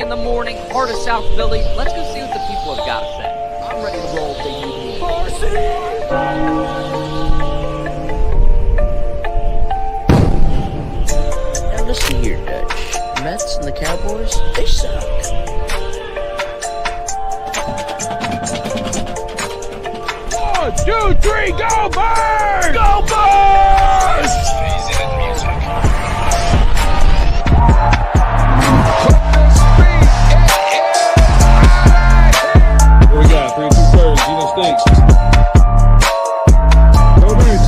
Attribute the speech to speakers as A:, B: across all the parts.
A: in the morning, heart of South Philly. Let's go see what the people have got to say. I'm ready to roll if they need me.
B: Now listen here, Dutch. Mets and the Cowboys, they suck.
C: 1, 2, 3, go Birds! Go Birds! Here we go, 302BIRDS, Stinks. Go Birds!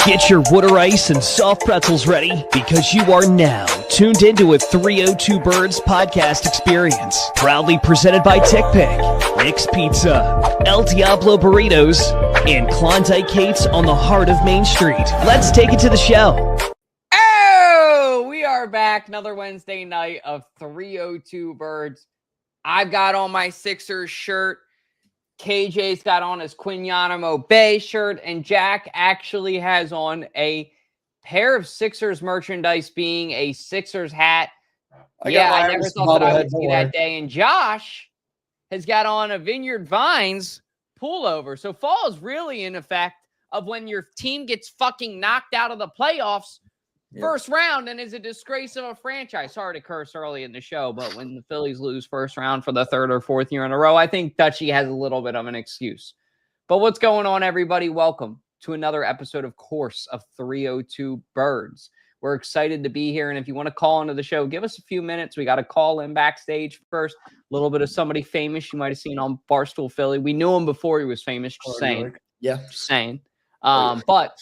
D: Get your water ice and soft pretzels ready because you are now tuned into a 302BIRDS podcast experience. Proudly presented by TickPick, Nick's Pizza, El Diablo Burritos, and Klondike Kate's on the heart of Main Street. Let's take it to the show.
A: Oh, we are back. Another Wednesday night of 302BIRDS. I've got on my Sixers shirt. KJ's got on his Quinyanamo Bay shirt, and Jack actually has on a pair of Sixers merchandise, being a Sixers hat. I never thought that I would see that day. And Josh has got on a Vineyard Vines pullover. So fall is really in effect of when your team gets fucking knocked out of the playoffs first round and is a disgrace of a franchise. Sorry to curse early in the show, but when the Phillies lose first round for the third or fourth year in a row, I think Dutchie has a little bit of an excuse. But what's going on, everybody? Welcome to another episode, of course, of 302BIRDS. We're excited to be here, and if you want to call into the show, give us a few minutes. We got a call in backstage first. A little bit of somebody famous you might have seen on Barstool Philly. We knew him before he was famous, just saying.
B: Yeah.
A: Just saying. But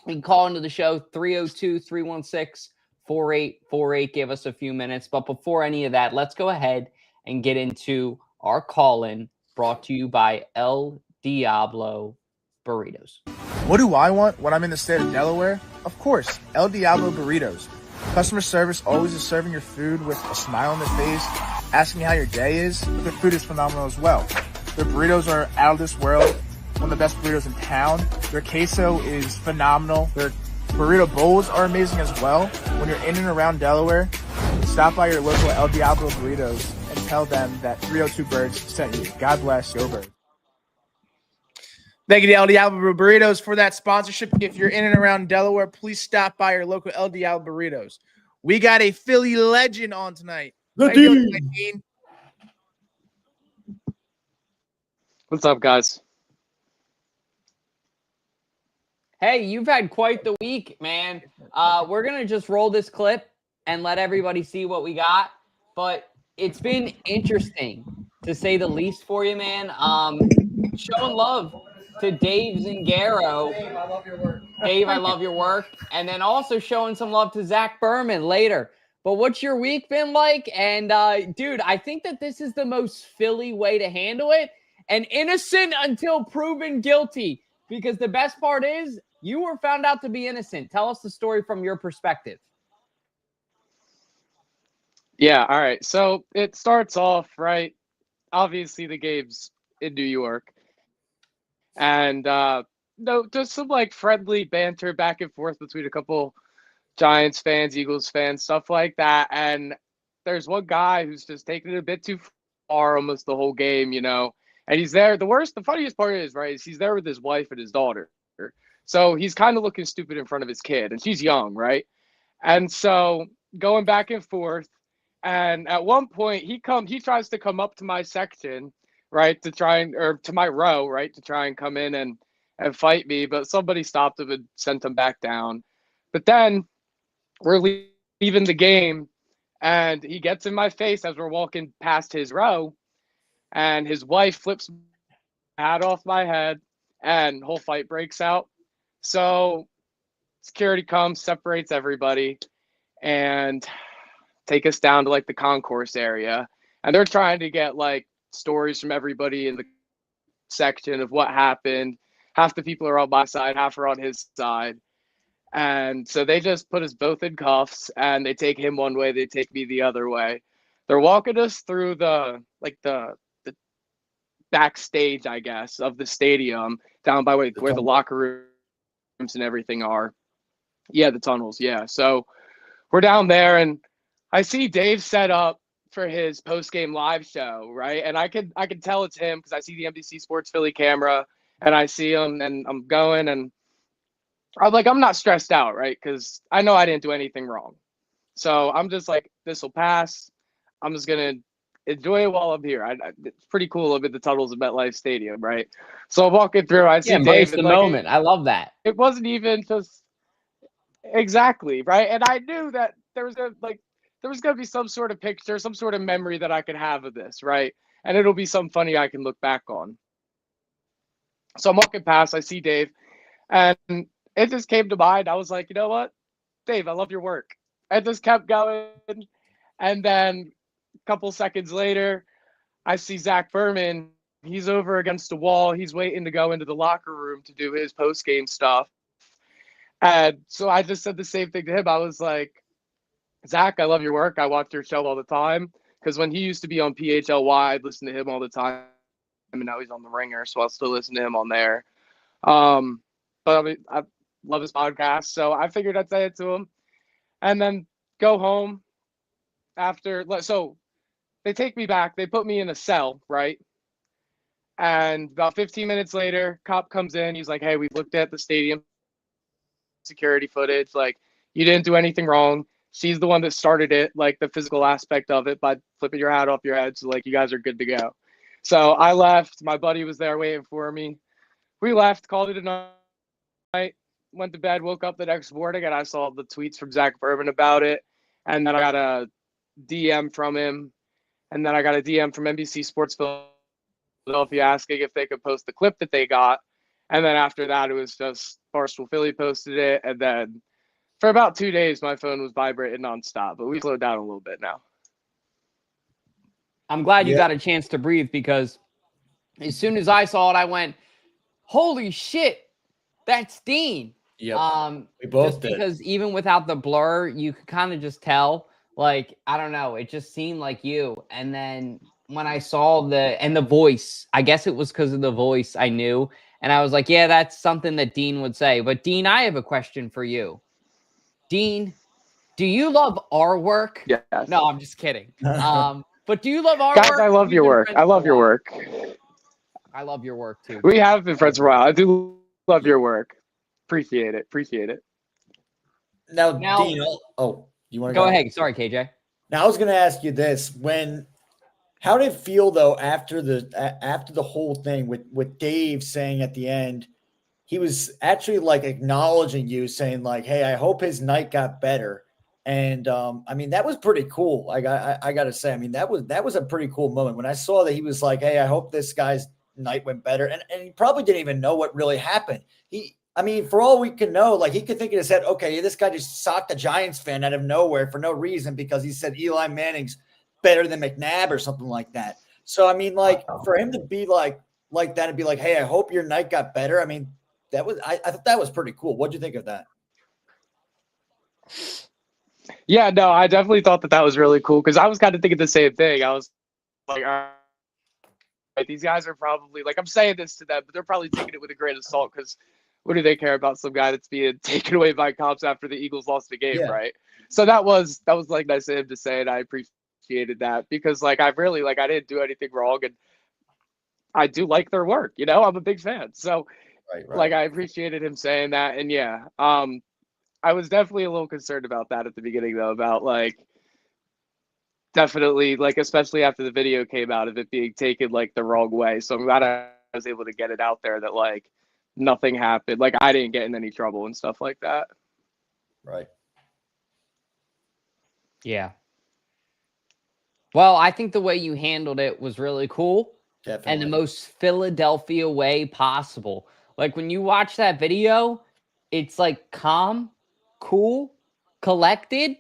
A: you can call into the show, 302-316-4848. Give us a few minutes. But before any of that, let's go ahead and get into our call-in, brought to you by El Diablo Burritos.
E: What do I want when I'm in the state of Delaware? Of course, El Diablo Burritos. Customer service always is serving your food with a smile on their face, asking how your day is, but their food is phenomenal as well. Their burritos are out of this world. One of the best burritos in town. Their queso is phenomenal. Their burrito bowls are amazing as well. When you're in and around Delaware, stop by your local El Diablo Burritos and tell them that 302BIRDS sent you. God bless. Go Birds. Thank you to El Diablo Burritos for that sponsorship. If you're in and around Delaware, please stop by your local El Diablo Burritos. We got a Philly legend on tonight. How you doing tonight, Dean?
F: What's up, guys?
A: Hey, you've had quite the week, man. We're going to just roll this clip and let everybody see what we got. But it's been interesting, to say the least, for you, man. Showing love to Dave Zingaro. Dave, I love your work. Dave, I love your work. And then also showing some love to Zach Berman later. But what's your week been like? And, dude, I think that this is the most Philly way to handle it. And innocent until proven guilty. Because the best part is, you were found out to be innocent. Tell us the story from your perspective.
F: Yeah, all right. So it starts off, right? Obviously, the game's in New York. And just some like friendly banter back and forth between a couple Giants fans, Eagles fans, stuff like that. And there's one guy who's just taking it a bit too far almost the whole game, you know. And he's there. The funniest part is, right, is he's there with his wife and his daughter. So he's kind of looking stupid in front of his kid, and she's young, right? And so going back and forth, and at one point he tries to come up to my section, right, to my row, right, to try and come in and fight me, but somebody stopped him and sent him back down. But then we're leaving the game, and he gets in my face as we're walking past his row, and his wife flips my hat off my head, and whole fight breaks out. So security comes, separates everybody, and take us down to like the concourse area, and they're trying to get like stories from everybody in the section of what happened. Half the people are on my side, half are on his side. And so they just put us both in cuffs, and they take him one way, they take me the other way. They're walking us through the backstage, I guess, of the stadium down by where the locker rooms and everything are. Yeah, the tunnels. Yeah. So we're down there, and I see Dave set up for his post-game live show, right? And I can tell it's him because I see the NBC Sports Philly camera, and I see him, and I'm going, and I'm like, I'm not stressed out, right? Because I know I didn't do anything wrong. So I'm just like, this will pass. I'm just going to enjoy it while I'm here. It's pretty cool up at the tunnels of MetLife Stadium, right? So I'm walking through. I see
A: embrace
F: David.
A: the moment. I love that.
F: It wasn't even just exactly, right? And I knew that there was going to be some sort of picture, some sort of memory that I could have of this, right? And it'll be something funny I can look back on. So I'm walking past. I see Dave. And it just came to mind. I was like, you know what, Dave, I love your work. I just kept going. And then a couple seconds later, I see Zach Berman. He's over against the wall. He's waiting to go into the locker room to do his post-game stuff. And so I just said the same thing to him. I was like, Zach, I love your work. I watch your show all the time. Because when he used to be on PHLY, I'd listen to him all the time. And now he's on The Ringer, so I'll still listen to him on there. But I mean, I love his podcast, so I figured I'd say it to him, and then go home after. So they take me back. They put me in a cell, right? And about 15 minutes later, cop comes in. He's like, "Hey, we've looked at the stadium security footage. Like, you didn't do anything wrong. She's the one that started it, like the physical aspect of it, by flipping your hat off your head. So like, you guys are good to go." So I left. My buddy was there waiting for me. We left, called it a night. Went to bed, woke up the next morning, and I saw the tweets from Zach Berman about it. And then I got a DM from him. And then I got a DM from NBC Sports Philadelphia asking if they could post the clip that they got. And then after that, it was just Barstool Philly posted it. And then for about 2 days, my phone was vibrating nonstop. But we slowed down a little bit now.
A: I'm glad you got a chance to breathe, because as soon as I saw it, I went, holy shit, that's Dean.
G: Yep. We both
A: just
G: did.
A: Because even without the blur, you could kind of just tell, like, I don't know, it just seemed like you. And then when I saw the voice, I guess it was because of the voice, I knew. And I was like, yeah, that's something that Dean would say. But Dean, I have a question for you. Dean, do you love our work?
F: Yes.
A: No, I'm just kidding. But do you love our
F: Guys,
A: work?
F: I love your work. I love your work.
A: I love your work too.
F: We have been friends for a while. I do love your work. Appreciate it.
G: Now,
A: Now-
G: Dean, you want to
A: Go ahead. Sorry, KJ.
G: Now I was going to ask you this: how did it feel though after the whole thing with Dave saying at the end, he was actually like acknowledging you, saying like, "Hey, I hope his night got better." And I mean, that was pretty cool. Like I got to say, I mean, that was a pretty cool moment when I saw that he was like, "Hey, I hope this guy's night went better," and he probably didn't even know what really happened. I mean, for all we can know, like he could think in his head, okay, this guy just socked a Giants fan out of nowhere for no reason because he said Eli Manning's better than McNabb or something like that. So I mean, like for him to be like that and be like, "Hey, I hope your night got better." I mean, I thought that was pretty cool. What'd you think of that?
F: Yeah, no, I definitely thought that was really cool, because I was kind of thinking the same thing. I was like, all right, these guys are probably, like, I'm saying this to them, but they're probably taking it with a grain of salt, because what do they care about some guy that's being taken away by cops after the Eagles lost the game, right? So that was like nice of him to say, and I appreciated that, because like I didn't do anything wrong, and I do like their work, you know, I'm a big fan. So
G: Right.
F: like I appreciated him saying that, and yeah, I was definitely a little concerned about that at the beginning, though, about like definitely like, especially after the video came out of it being taken like the wrong way. So I'm glad I was able to get it out there that like nothing happened. Like I didn't get in any trouble and stuff like that.
G: Right.
A: Yeah. Well, I think the way you handled it was really cool.
G: Definitely.
A: And the most Philadelphia way possible. Like when you watch that video, it's like calm, cool, collected,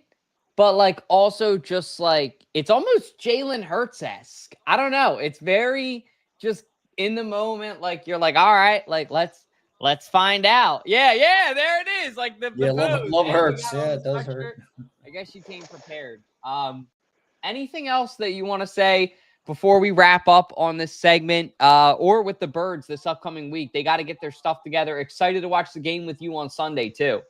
A: but like also just like it's almost Jalen Hurts-esque. I don't know. It's very just in the moment, like you're like, all right, like let's find out. Yeah, there it is. Like the pose.
G: love
A: And
G: hurts.
A: you got on
G: Yeah,
A: the
G: it does
A: sweatshirt.
G: hurt.
A: I guess you came prepared. Anything else that you want to say before we wrap up on this segment, or with the Birds this upcoming week? They got to get their stuff together. Excited to watch the game with you on Sunday too.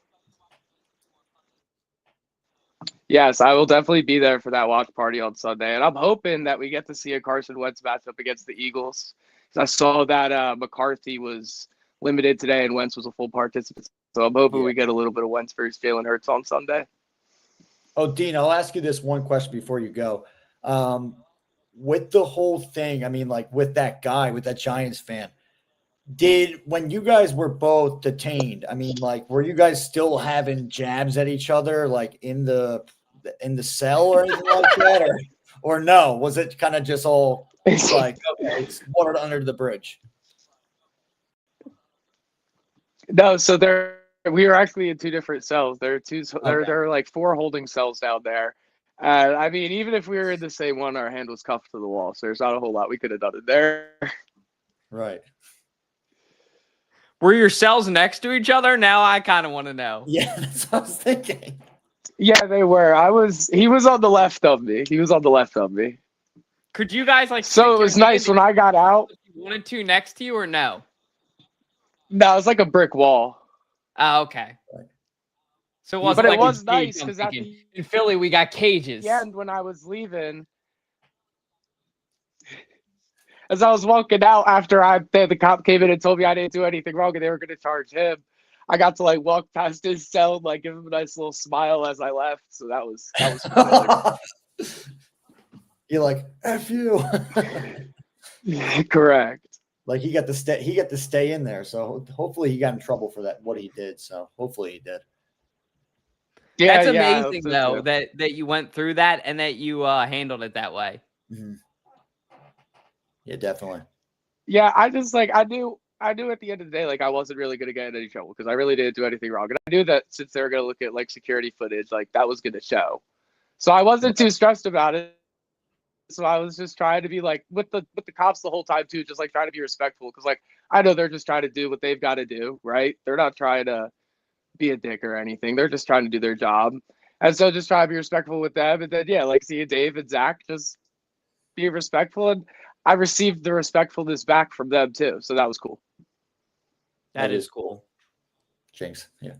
F: Yes, I will definitely be there for that watch party on Sunday, and I'm hoping that we get to see a Carson Wentz matchup against the Eagles. 'Cause I saw that McCarthy was limited today and Wentz was a full participant, so I'm hoping we get a little bit of Wentz versus Jalen Hurts on Sunday.
G: Oh, Dean, I'll ask you this one question before you go. With the whole thing, I mean, like with that guy, with that Giants fan, when you guys were both detained, I mean, like, were you guys still having jabs at each other, like in the cell or anything like that, or no? Was it kind of just all like, okay, it's water under the bridge?
F: No, so we were actually in two different cells. There are like 4 holding cells down there. I mean, even if we were in the same one, our hand was cuffed to the wall, so there's not a whole lot we could have done in there.
G: Right.
A: Were your cells next to each other? Now I kind of want to know.
G: Yeah, that's what I was thinking.
F: Yeah, they were. He was on the left of me.
A: Could you guys like?
F: So it was nice when I got out.
A: You wanted to next to you or no?
F: No, it was like a brick wall.
A: Oh, okay. So it wasn't
F: But
A: like
F: it was
A: a
F: nice
A: cage, I'm
F: because
A: thinking. In Philly we got cages.
F: Yeah, and when I was leaving, as I was walking out after the cop came in and told me I didn't do anything wrong and they were going to charge him, I got to like walk past his cell and like give him a nice little smile as I left. So that was
G: You're like, F you.
F: correct.
G: Like he got to stay in there. So hopefully he got in trouble for what he did. So hopefully he did.
A: Yeah, that's amazing though that you went through that and that you handled it that way.
G: Mm-hmm. Yeah, definitely.
F: Yeah, I just like I knew at the end of the day, like I wasn't really gonna get in any trouble because I really didn't do anything wrong. And I knew that since they were gonna look at like security footage, like that was gonna show. So I wasn't too stressed about it. So I was just trying to be like with the cops the whole time too, just like trying to be respectful because like I know they're just trying to do what they've got to do, right? They're not trying to be a dick or anything. They're just trying to do their job. And so just try to be respectful with them. And then yeah, like seeing Dave and Zach just be respectful. And I received the respectfulness back from them too. So that was cool.
A: That is cool.
G: Jinx. Yeah.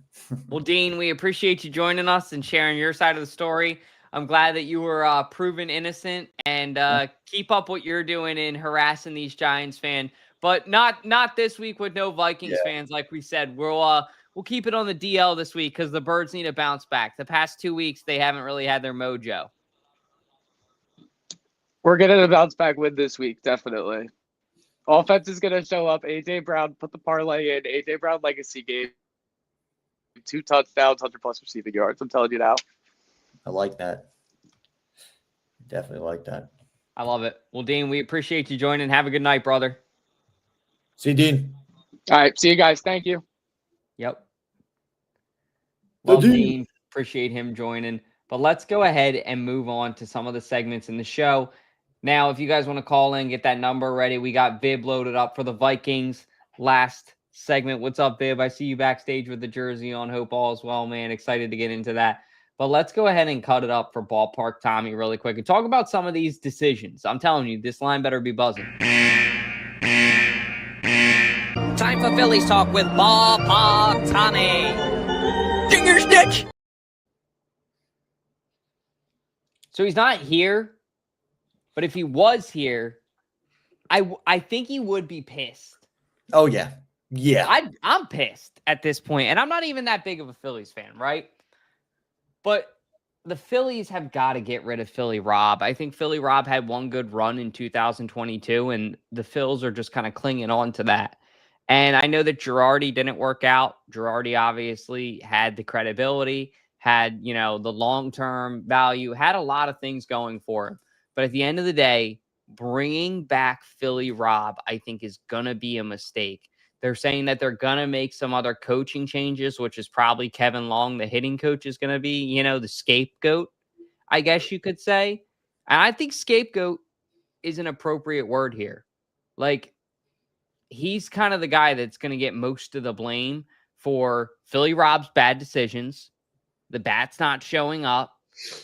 A: Well, Dean, we appreciate you joining us and sharing your side of the story. I'm glad that you were proven innocent and keep up what you're doing in harassing these Giants fans, but not this week with no Vikings fans. Like we said, we'll keep it on the DL this week because the Birds need to bounce back. The past 2 weeks, they haven't really had their mojo.
F: We're getting a bounce back win this week, definitely. Offense is going to show up. A.J. Brown put the parlay in. A.J. Brown legacy game. 2 touchdowns, 100+ receiving yards. I'm telling you now.
G: I like that. Definitely like that.
A: I love it. Well, Dean, we appreciate you joining. Have a good night, brother.
G: See you, Dean.
F: All right. See you guys. Thank you.
A: Yep. Love Dean. Appreciate him joining. But let's go ahead and move on to some of the segments in the show. Now, if you guys want to call in, get that number ready. We got Vib loaded up for the Vikings last segment. What's up, Vib? I see you backstage with the jersey on. Hope all is well, man. Excited to get into that. But let's go ahead and cut it up for Ballpark Tommy really quick and talk about some of these decisions. I'm telling you, this line better be buzzing.
B: Time for Phillies talk with Ballpark Tommy. Finger stitch.
A: So he's not here, but if he was here, I think he would be pissed.
G: Oh, yeah. Yeah.
A: I'm pissed at this point, and I'm not even that big of a Phillies fan, right? But the Phillies have got to get rid of Philly Rob. I think Philly Rob had one good run in 2022, and the Phils are just kind of clinging on to that. And I know that Girardi didn't work out. Girardi obviously had the credibility, had, the long-term value, had a lot of things going for him. But at the end of the day, bringing back Philly Rob, I think, is going to be a mistake. They're saying that they're going to make some other coaching changes, which is probably Kevin Long, the hitting coach, is going to be, the scapegoat. I guess you could say. And I think scapegoat is an appropriate word here. Like, he's kind of the guy that's going to get most of the blame for Philly Rob's bad decisions. The bat's not showing up.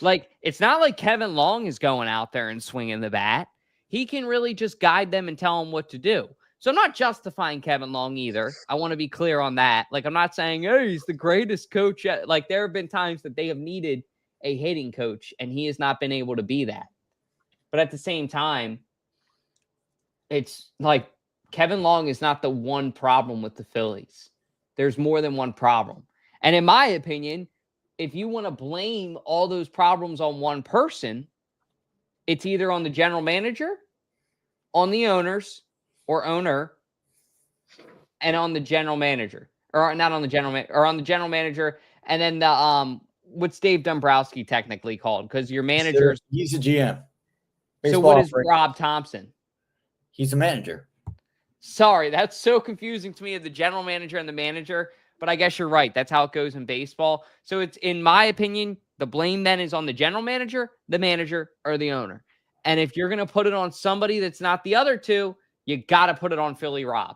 A: Like, it's not like Kevin Long is going out there and swinging the bat. He can really just guide them and tell them what to do. So I'm not justifying Kevin Long either. I want to be clear on that. Like, I'm not saying, hey, he's the greatest coach yet. Like, there have been times that they have needed a hitting coach, and he has not been able to be that. But at the same time, it's like Kevin Long is not the one problem with the Phillies. There's more than one problem. And in my opinion, if you want to blame all those problems on one person, it's either on the general manager, on the owners or owner, and on the general manager. Or not on the general or on the general manager, and then the what's Dave Dombrowski technically called? Because your manager's
G: he's a GM.
A: So what is Rob Thomson?
G: He's a manager.
A: Sorry, that's so confusing to me, the general manager and the manager. But I guess you're right. That's how it goes in baseball. So it's, in my opinion, the blame then is on the general manager, the manager, or the owner. And if you're going to put it on somebody that's not the other two, you got to put it on Philly Rob.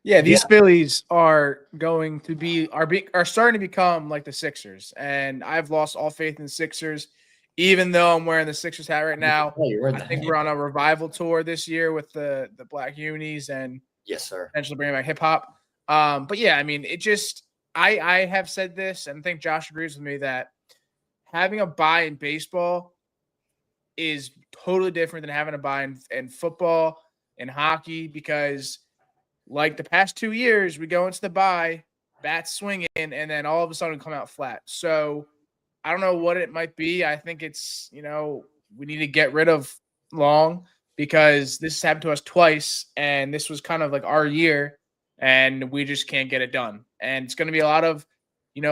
E: Yeah, these Phillies are going to be are starting to become like the Sixers, and I've lost all faith in the Sixers. Even though I'm wearing the Sixers hat right now, I think we're on a revival tour this year with the black unis and
G: yes, sir,
E: potentially bringing back hip hop. But yeah, I mean, it just I have said this, and I think Josh agrees with me that having a bye in baseball is totally different than having a bye in football and hockey, because like the past 2 years, we go into the bye, bats swinging, and then all of a sudden come out flat. So I don't know what it might be. I think it's, we need to get rid of Long, because this has happened to us twice, and this was kind of like our year, and we just can't get it done. And it's going to be a lot of,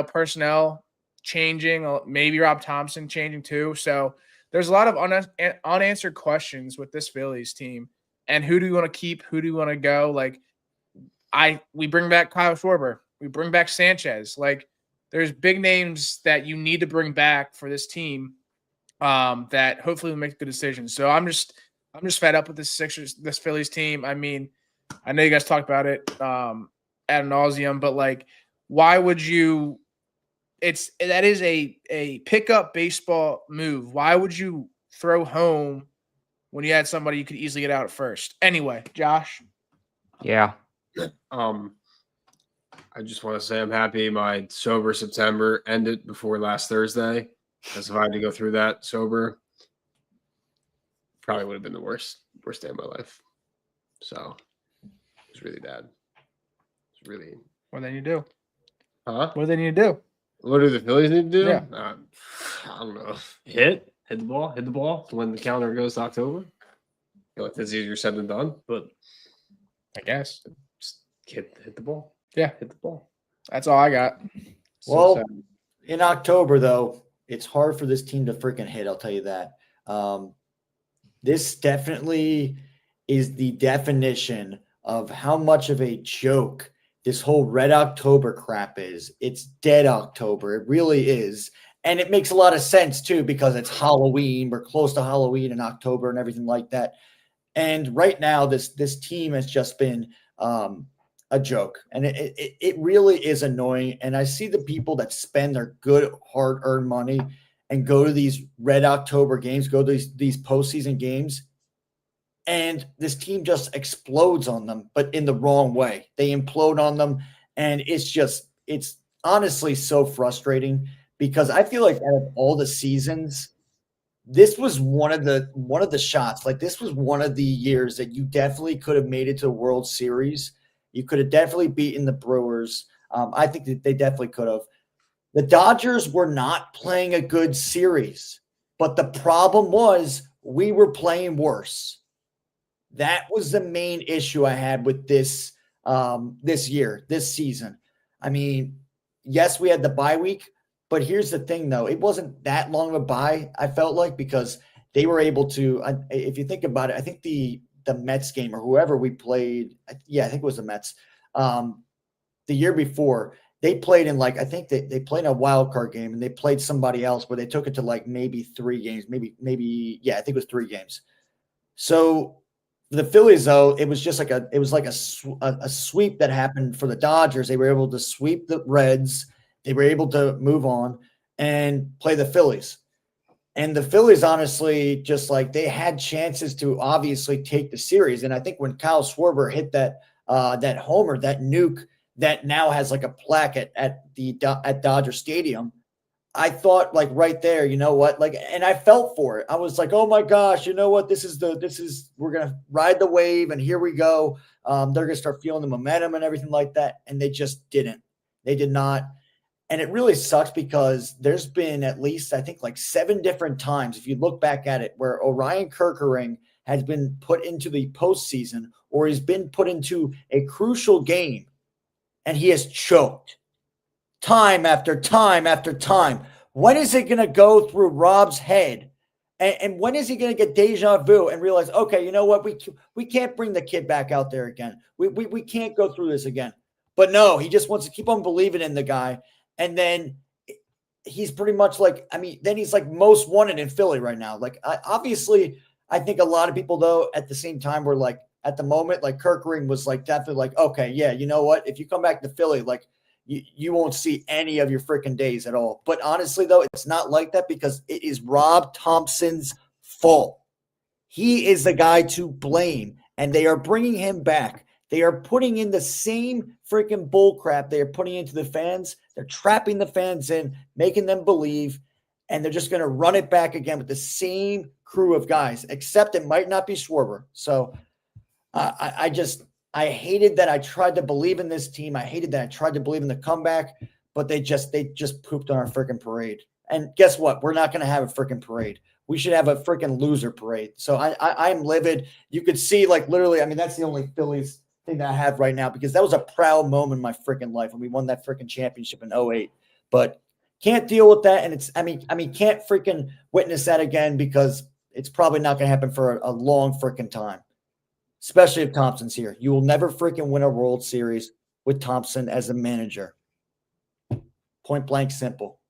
E: personnel changing, maybe Rob Thomson changing too. So there's a lot of unanswered questions with this Phillies team. And who do you want to keep? Who do you want to go? Like, we bring back Kyle Schwarber. We bring back Sanchez. Like, there's big names that you need to bring back for this team that hopefully will make good decisions. So I'm just fed up with this Phillies team. I mean, I know you guys talked about it ad nauseum, but like, why would you? That is a pickup baseball move. Why would you throw home when you had somebody you could easily get out at first? Anyway, Josh.
A: Yeah.
H: I just want to say I'm happy my sober September ended before last Thursday, because if I had to go through that sober, probably would have been the worst day of my life. So it was really bad. It's really.
E: What do they need to do?
H: Huh?
E: What do they need to do?
H: What do the Phillies need to do?
E: Yeah.
H: I don't know. Hit the ball when the calendar goes to October. I feel like that's easier said than done, but
E: I guess
H: just hit the ball.
E: Yeah,
H: hit the ball.
E: That's all I got.
G: Well, in October, though, it's hard for this team to freaking hit. I'll tell you that. This definitely is the definition of how much of a joke this whole Red October crap is. It's dead October. It really is. And it makes a lot of sense, too, because it's Halloween. We're close to Halloween in October and everything like that. And right now, this team has just been a joke. And it really is annoying. And I see the people that spend their good, hard-earned money and go to these Red October games, go to these postseason games, and this team just explodes on them, but in the wrong way. They implode on them, and it's honestly so frustrating, because I feel like out of all the seasons, this was one of the shots. Like, this was one of the years that you definitely could have made it to the World Series. You could have definitely beaten the Brewers. I think that they definitely could have. The Dodgers were not playing a good series, but the problem was we were playing worse. That was the main issue I had with this this season. I mean, yes, we had the bye week, but here's the thing, though. It wasn't that long of a bye, I felt like, because they were able to, if you think about it, I think the Mets game or whoever we played, I think it was the Mets, the year before, they played in like, I think they played in a wild card game and they played somebody else where they took it to like maybe 3 games, yeah, I think it was 3 games. So the Phillies, though, it was just like a sweep that happened for the Dodgers. They were able to sweep the Reds. They were able to move on and play the Phillies. And the Phillies, honestly, just like they had chances to obviously take the series. And I think when Kyle Schwarber hit that homer, that nuke that now has like a plaque at Dodger Stadium, I thought like right there, you know what? Like, and I felt for it. I was like, oh my gosh, you know what? We're going to ride the wave and here we go. They're going to start feeling the momentum and everything like that. And they just didn't. They did not. And it really sucks because there's been at least, I think, like 7 different times, if you look back at it, where Orion Kerkering has been put into the postseason or he's been put into a crucial game and he has choked time after time after time. When is it going to go through Rob's head? And when is he going to get deja vu and realize, okay, you know what? We can't bring the kid back out there again. We can't go through this again. But no, he just wants to keep on believing in the guy. And then he's pretty much like, I mean, then he's like most wanted in Philly right now. Like, obviously, I think a lot of people, though, at the same time were like, at the moment, like Kerkering was like definitely like, okay, yeah, you know what? If you come back to Philly, like you won't see any of your freaking days at all. But honestly, though, it's not like that because it is Rob Thompson's fault. He is the guy to blame, and they are bringing him back. They are putting in the same freaking bullcrap they are putting into the fans. They're trapping the fans in, making them believe, and they're just going to run it back again with the same crew of guys, except it might not be Schwarber. So I hated that I tried to believe in this team. I hated that I tried to believe in the comeback, but they just pooped on our freaking parade. And guess what? We're not going to have a freaking parade. We should have a freaking loser parade. So I'm livid. You could see, like, literally, I mean, that's the only Phillies thing that I have right now because that was a proud moment in my freaking life when we won that freaking championship in 2008. But can't deal with that. And it's, I mean, can't freaking witness that again because it's probably not going to happen for a long freaking time, especially if Thompson's here. You will never freaking win a World Series with Thompson as a manager. Point blank simple.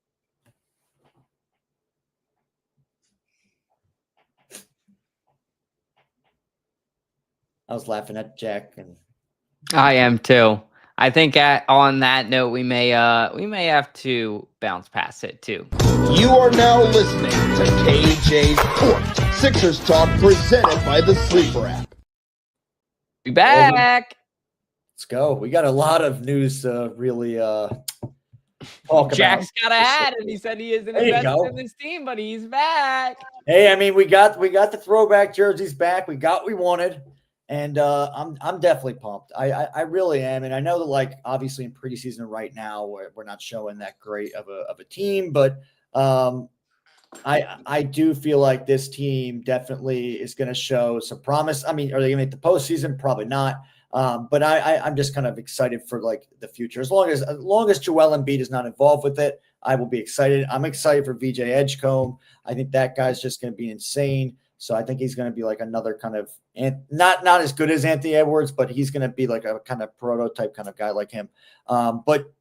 G: I was laughing at Jack, and
A: I am too. I think on that note, we may have to bounce past it too.
I: You are now listening to KJ's Court Sixers Talk presented by the Sleeper app.
A: Be back.
G: Let's go. We got a lot of news to really talk about.
A: Jack's got a hat, and he said he isn't invested in this team, but he's back.
G: Hey, I mean, we got the throwback jerseys back. We got what we wanted. And I'm definitely pumped. I really am. And I know that, like, obviously in preseason right now, we're not showing that great of a team, but I do feel like this team definitely is going to show some promise. I mean, are they going to make the postseason? Probably not. But I'm just kind of excited for, like, the future. As long as Joel Embiid is not involved with it, I will be excited. I'm excited for VJ Edgecombe. I think that guy's just going to be insane. So I think he's going to be like another kind of not as good as Anthony Edwards, but he's going to be like a kind of prototype kind of guy like him. But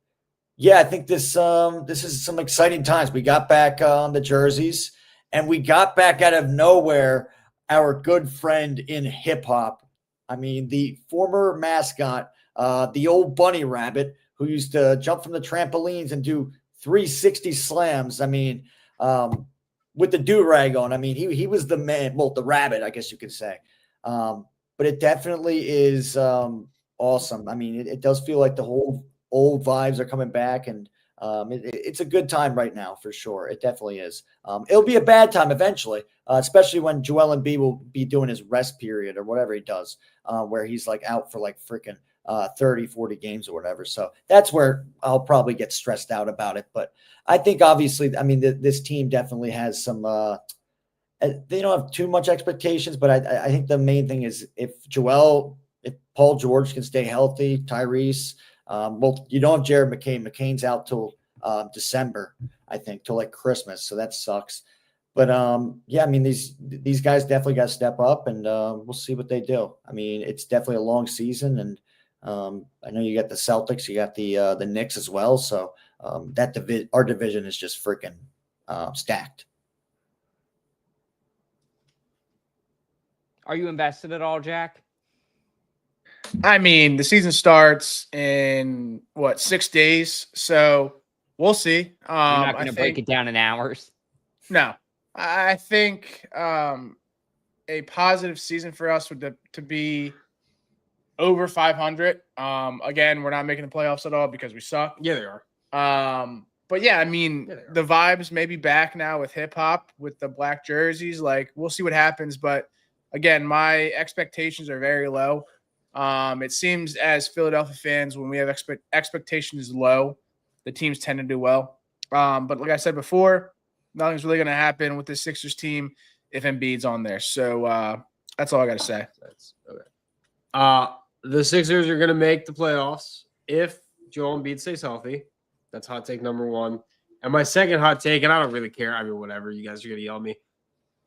G: yeah, I think this is some exciting times. We got back the jerseys, and we got back out of nowhere our good friend in hip hop. I mean, the former mascot, the old bunny rabbit who used to jump from the trampolines and do 360 slams. I mean, with the do-rag on. I mean, he was the man, well, the rabbit, I guess you could say. But it definitely is awesome. I mean, it does feel like the whole old vibes are coming back, and it's a good time right now for sure. It definitely is. It'll be a bad time eventually, especially when Joel Embiid will be doing his rest period or whatever he does, where he's like out for like freaking 30, 40 games or whatever. So that's where I'll probably get stressed out about it. But I think obviously, I mean, this team definitely has some, they don't have too much expectations, but I think the main thing is if Paul George can stay healthy, Tyrese, well, you don't have Jared McCain. McCain's out till December, I think, till like Christmas. So that sucks. But yeah, I mean, these guys definitely got to step up, and we'll see what they do. I mean, it's definitely a long season, and I know you got the Celtics, you got the Knicks as well. So our division is just freaking stacked.
A: Are you invested at all, Jack?
E: I mean, the season starts in 6 days, so we'll see.
A: You're not going to break it down in hours.
E: No, I think a positive season for us would to be over 500. Again, we're not making the playoffs at all because we suck.
H: Yeah, they are.
E: But yeah, I mean, the vibes may be back now with hip hop, with the black jerseys. Like, we'll see what happens. But again, my expectations are very low. It seems as Philadelphia fans, when we have expectations low, the teams tend to do well. But like I said before, nothing's really going to happen with the Sixers team if Embiid's on there. So that's all I got to say.
H: That's okay. The Sixers are going to make the playoffs if Joel Embiid stays healthy. That's hot take number one. And my second hot take, and I don't really care. I mean, whatever. You guys are going to yell at me.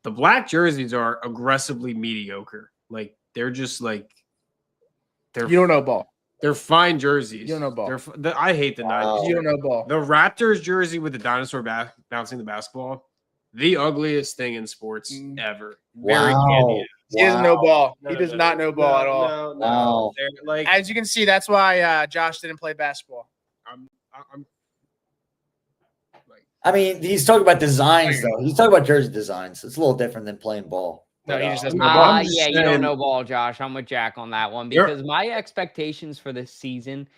H: The black jerseys are aggressively mediocre. Like, they're just like –
E: you don't know ball.
H: They're fine jerseys.
E: You don't know ball.
H: I hate the 90s.
E: You don't know ball.
H: The Raptors jersey with the dinosaur bouncing the basketball, the ugliest thing in sports ever. Very candy.
E: He doesn't know ball. He does not know ball at all.
H: No. Like,
E: as you can see, that's why Josh didn't play basketball.
G: I mean, he's talking about designs, though. He's talking about jersey designs. It's a little different than playing ball.
E: No, he just doesn't know ball.
A: Yeah, you don't know ball, Josh. I'm with Jack on that one because my expectations for this season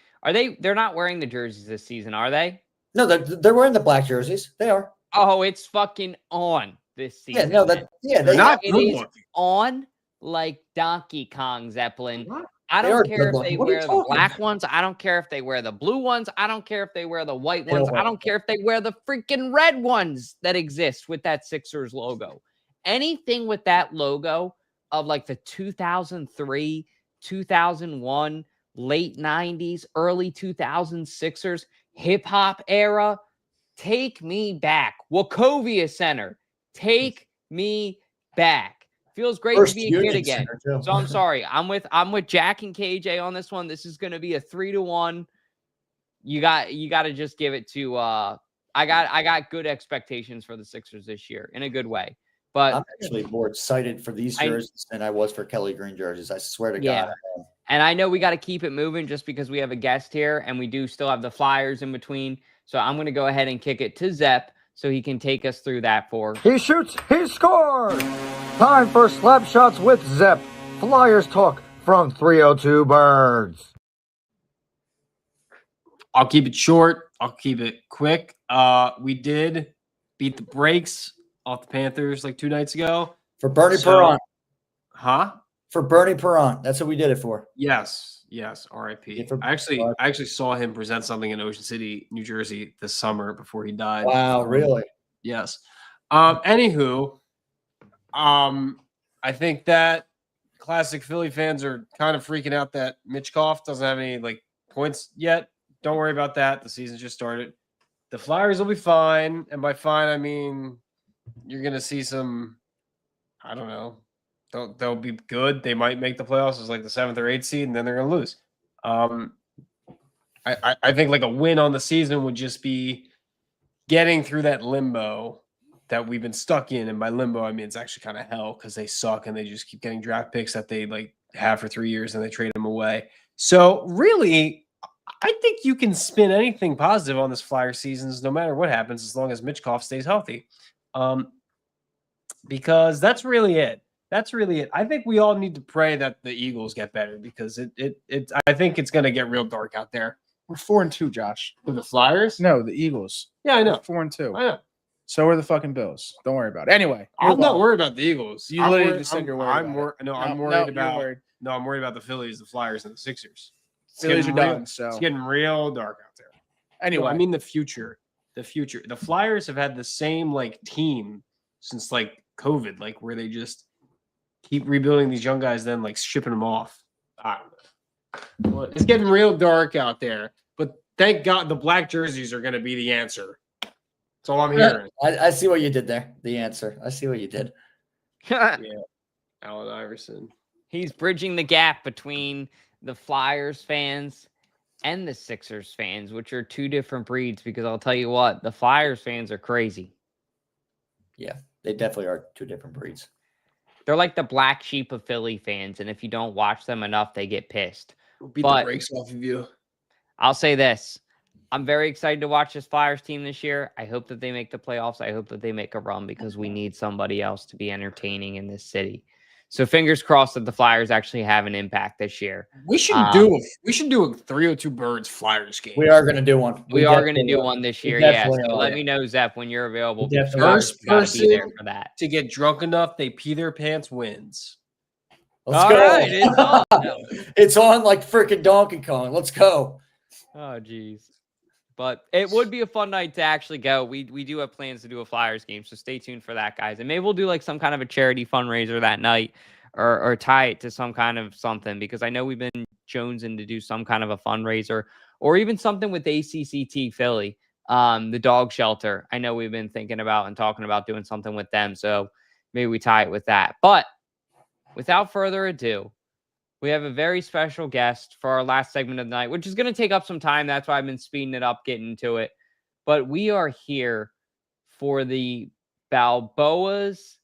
A: they're not wearing the jerseys this season, are they?
G: No, they're wearing the black jerseys. They are.
A: Oh, it's fucking on this season.
G: Yeah, no, they're not.
A: It is on like Donkey Kong Zeppelin.
G: What?
A: I don't care if they wear the black ones. I don't care if they wear the blue ones. I don't care if they wear the white ones. I don't care if they wear the freaking red ones that exist with that Sixers logo. Anything with that logo of like the 2003, 2001, late 90s, early 2000s Sixers hip hop era, take me back. Wachovia Center, take me back. Feels great to be a kid again. So I'm sorry. I'm with Jack and KJ on this one. This is going to be a 3-1. You got to just give it to I got good expectations for the Sixers this year in a good way. But
G: I'm actually more excited for these jerseys than I was for Kelly Green jerseys. I swear to God.
A: And I know we got to keep it moving just because we have a guest here and we do still have the Flyers in between. So I'm going to go ahead and kick it to Zepp so he can take us through that for.
J: He shoots, he scores! Time for slap shots with Zepp. Flyers talk from 302 Birds.
H: I'll keep it short. I'll keep it quick. We did beat the brakes off the Panthers like 2 nights ago.
G: For Bernie Perron.
H: Huh?
G: For Bernie Perron. That's what we did it for.
H: Yes. R.I.P. I actually saw him present something in Ocean City, New Jersey this summer before he died.
G: Wow, really?
H: Yes. Anywho, I think that classic Philly fans are kind of freaking out that Mitchkoff doesn't have any like points yet. Don't worry about that. The season just started. The Flyers will be fine. And by fine, I mean you're going to see some, I don't know. They'll be good. They might make the playoffs as like the 7th or 8th seed, and then they're going to lose. I think like a win on the season would just be getting through that limbo that we've been stuck in. And by limbo, I mean it's actually kind of hell because they suck and they just keep getting draft picks that they like have for 3 years and they trade them away. So really, I think you can spin anything positive on this Flyer seasons, no matter what happens, as long as Mitchkoff stays healthy. Because that's really it. I think we all need to pray that the Eagles get better because I think it's going to get real dark out there.
E: We're 4-2, Josh.
H: With the Flyers?
E: No, the Eagles.
H: Yeah, I know.
E: 4-2.
H: I know.
E: So are the fucking Bills. Don't worry about it. Anyway,
H: I'm not worried about the Eagles.
E: You literally just said you're worried.
H: I'm worried about the Phillies, the Flyers, and the Sixers.
E: Phillies are done. So
H: it's getting real dark out there.
E: Anyway,
H: I mean the future. The Flyers have had the same like team since like COVID, like where they just keep rebuilding these young guys, then like shipping them off. I don't know. It's getting real dark out there, but thank God the black jerseys are going to be the answer. That's all I'm hearing.
G: I see what you did there. The answer. I see what you did.
H: Yeah, Allen Iverson.
A: He's bridging the gap between the Flyers fans and the Sixers fans, which are two different breeds, because I'll tell you what, the Flyers fans are crazy.
G: Yeah, they definitely are two different breeds.
A: They're like the black sheep of Philly fans, and if you don't watch them enough, they get pissed.
H: Beat the brakes off of you.
A: I'll say this. I'm very excited to watch this Flyers team this year. I hope that they make the playoffs. I hope that they make a run, because we need somebody else to be entertaining in this city. So fingers crossed that the Flyers actually have an impact this year.
H: We should do a 302 Birds Flyers game.
G: We are going to do one.
A: We are going to do one this year. Yeah. So let me know, Zepp, when you're available.
H: First person
A: be there for that.
H: to get drunk enough they pee their pants wins.
G: Let's go.
A: Right, it's on.
G: It's on like freaking Donkey Kong. Let's go.
A: Oh, geez. But it would be a fun night to actually go. We do have plans to do a Flyers game, so stay tuned for that, guys. And maybe we'll do like some kind of a charity fundraiser that night, or tie it to some kind of something, because I know we've been jonesing to do some kind of a fundraiser, or even something with ACCT Philly, the dog shelter. I know we've been thinking about and talking about doing something with them, so maybe we tie it with that. But without further ado, we have a very special guest for our last segment of the night, which is going to take up some time. That's why I've been speeding it up, getting to it. But we are here for the Balboa's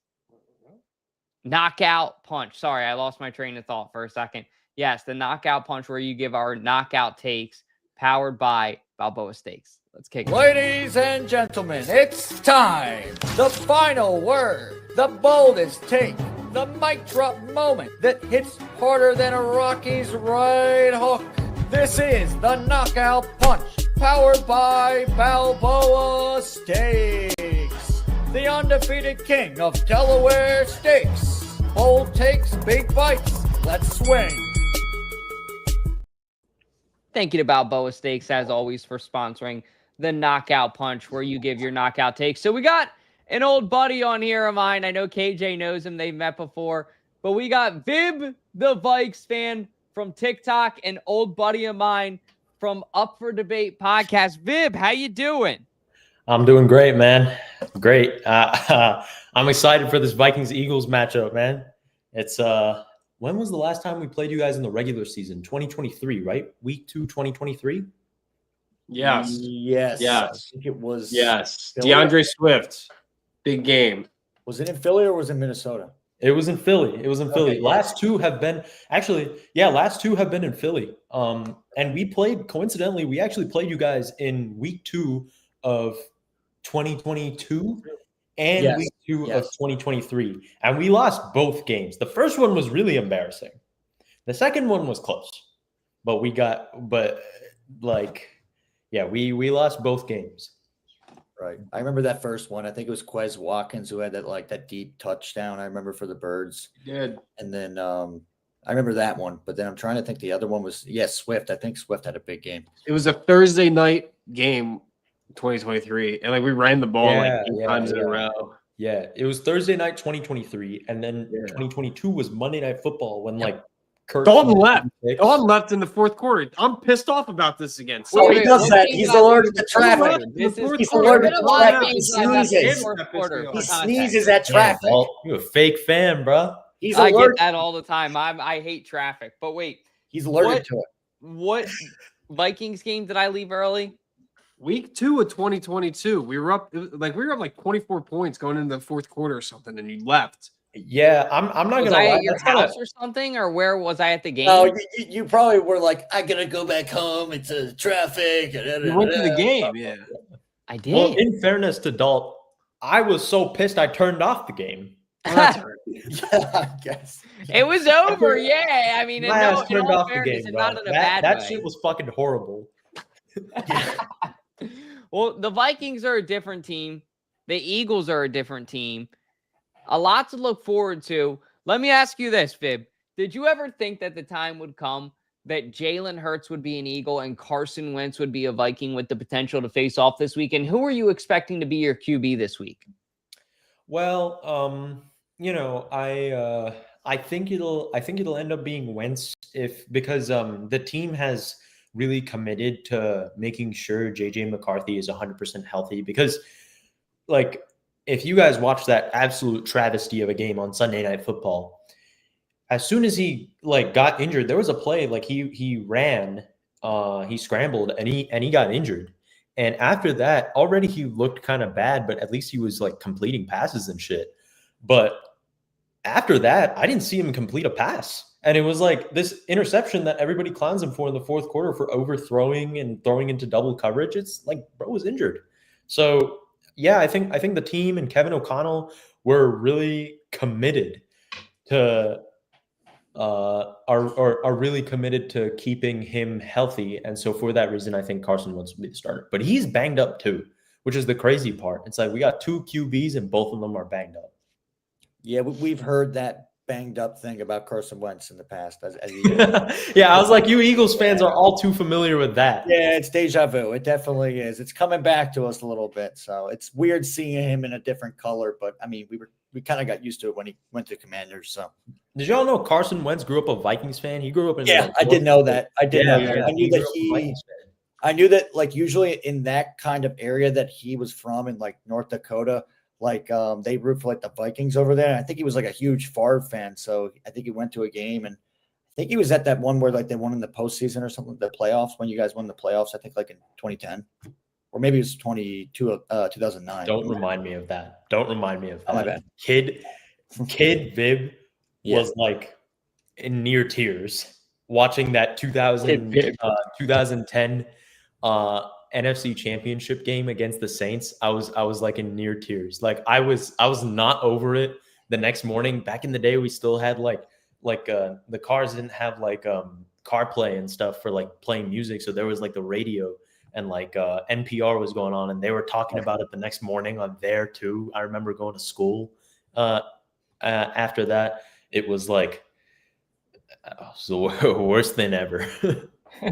A: knockout punch. Sorry, I lost my train of thought for a second. Yes, the knockout punch, where you give our knockout takes, powered by Balboa Steaks. Let's kick it.
G: Ladies and gentlemen, it's time. The final word, the boldest take, the mic drop moment that hits harder than a Rocky's right hook. This is the knockout punch, powered by Balboa Steaks, the undefeated king of Delaware steaks. Bold takes, big bites. Let's swing.
A: Thank you to Balboa Steaks, as always, for sponsoring the knockout punch, where you give your knockout takes. So we got an old buddy on here of mine. I know KJ knows him. They've met before. But we got Vib, the Vikes fan from TikTok, an old buddy of mine from Up for Debate podcast. Vib, how you doing?
K: I'm doing great, man. Great. I'm excited for this Vikings-Eagles matchup, man. It's when was the last time we played you guys in the regular season? 2023, right? Week 2, 2023?
H: Yes.
G: Yes.
K: Yes.
G: I think it was.
H: Yes.
G: Philly?
H: DeAndre Swift. Big game.
G: Was it in Philly or was it in Minnesota?
K: It was in Philly. It was in Philly.
G: Okay.
K: Last two have been last two have been in Philly. And we played, coincidentally, we actually played you guys in week 2 of 2022 and week 2 of 2023. And we lost both games. The first one was really embarrassing. The second one was close. But we lost both games.
G: Right. I remember that first one. I think it was Quez Watkins who had that deep touchdown. I remember for the Birds.
H: Good.
G: And then I remember that one. But then I'm trying to think the other one was Swift. I think Swift had a big game.
H: It was a Thursday night game, 2023, and we ran the ball 8 times in a row.
K: Yeah, it was Thursday night, 2023, and then 2022 was Monday Night Football when Kurt
H: Dalton left. Dalton left in the fourth quarter. I'm pissed off about this again.
G: So he does that. He's allergic to traffic.
A: He's
G: allergic to traffic. He sneezes. He sneezes at traffic.
K: Yeah, you're a fake fan, bro.
G: He's
A: I
G: allergic.
A: get that all the time. I hate traffic. But wait,
G: he's allergic to it.
A: What Vikings game did I leave early?
H: Week 2 of 2022. We were up like 24 points going into the fourth quarter or something, and you left.
K: Yeah, I'm not
A: Was
K: gonna
A: I
K: lie.
A: at your house or something, or where was I at the game?
G: No, you probably were like, I gotta go back home. It's traffic.
H: You went to the game, yeah.
A: I did.
K: Well, in fairness to Dalt, I was so pissed I turned off the game.
H: Well, that's right.
G: Yeah, I guess.
A: It was over. Yeah, I mean,
K: My ass
A: in
K: turned
A: all
K: off the
A: fairness,
K: game,
A: and
K: bro.
A: not in a bad
K: That
A: way.
K: shit was fucking horrible.
A: Well, the Vikings are a different team. The Eagles are a different team. A lot to look forward to. Let me ask you this, Vib. Did you ever think that the time would come that Jalen Hurts would be an Eagle and Carson Wentz would be a Viking with the potential to face off this week? And who are you expecting to be your QB this week?
K: Well, I think it'll end up being Wentz because the team has really committed to making sure JJ McCarthy is 100% healthy, because if you guys watch that absolute travesty of a game on Sunday Night Football, as soon as he like got injured, there was a play like he ran, he scrambled and he got injured. And after that, already he looked kind of bad, but at least he was like completing passes and shit. But after that, I didn't see him complete a pass. And it was like this interception that everybody clowns him for in the fourth quarter for overthrowing and throwing into double coverage. It's like bro was injured. So yeah, I think the team and Kevin O'Connell were really committed to are really committed to keeping him healthy. And so for that reason, I think Carson Wentz will be the starter. But he's banged up too, which is the crazy part. It's like we got 2 QBs and both of them are banged up.
G: Yeah, we've heard that banged up thing about Carson Wentz in the past.
K: Yeah, I was like, you Eagles fans are all too familiar with that.
G: Yeah, it's deja vu. It definitely is. It's coming back to us a little bit. So it's weird seeing him in a different color. But I mean, we kind of got used to it when he went to Commanders. So
K: did y'all know Carson Wentz grew up a Vikings fan? He grew up in
G: I did know that. I did know that.
K: Yeah,
G: I knew that like usually in that kind of area that he was from in like North Dakota, like they root for like the Vikings over there. And I think he was like a huge Favre fan. So I think he went to a game and I think he was at that one where like they won in the postseason or something, the playoffs, when you guys won the playoffs, I think like in 2010. Or maybe it was 2009.
K: Don't remind me of that. Don't remind me of that.
G: Oh, my bad.
K: Kid Vib was like in near tears watching that 2010 NFC Championship game against the Saints. I was like in near tears. Like I was not over it. The next morning, back in the day, we still had like the cars didn't have like CarPlay and stuff for like playing music. So there was like the radio and like NPR was going on, and they were talking about it the next morning on there too. I remember going to school after that. It was like it was the worst thing ever.